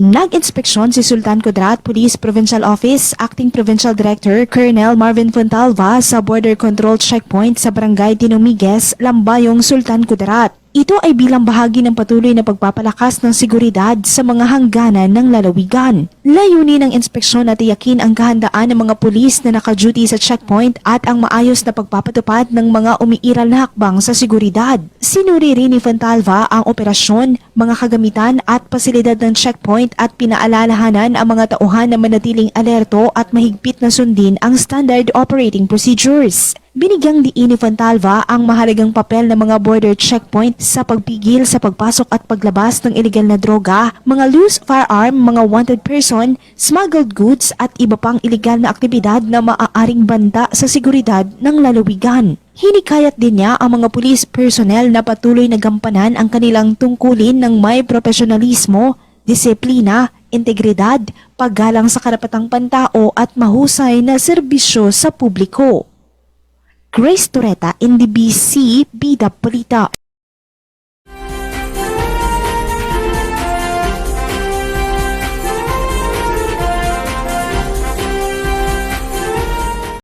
Nag-inspeksyon si Sultan Kudarat Police Provincial Office Acting Provincial Director Colonel Marvin Fontalva sa border control checkpoint sa Barangay Tinumiges, Lambayong, Sultan Kudarat. Ito ay bilang bahagi ng patuloy na pagpapalakas ng seguridad sa mga hangganan ng lalawigan. Layunin ng inspeksyon na tiyakin ang kahandaan ng mga pulis na naka-duty sa checkpoint at ang maayos na pagpapatupad ng mga umiiral na hakbang sa seguridad. Sinuri rin ni Fontalva ang operasyon, mga kagamitan at pasilidad ng checkpoint at pinaalalahanan ang mga tauhan na manatiling alerto at mahigpit na sundin ang standard operating procedures. Binigyang diin ni Fontalva ang mahalagang papel ng mga border checkpoint sa pagpigil sa pagpasok at paglabas ng ilegal na droga, mga loose firearm, mga wanted person, smuggled goods at iba pang ilegal na aktibidad na maaaring banta sa seguridad ng lalawigan. Hinikayat din niya ang mga police personnel na patuloy na gampanan ang kanilang tungkulin ng may profesionalismo, disiplina, integridad, paggalang sa karapatang pantao at mahusay na serbisyo sa publiko. Grace Toreta, NDBC, Bida Balita.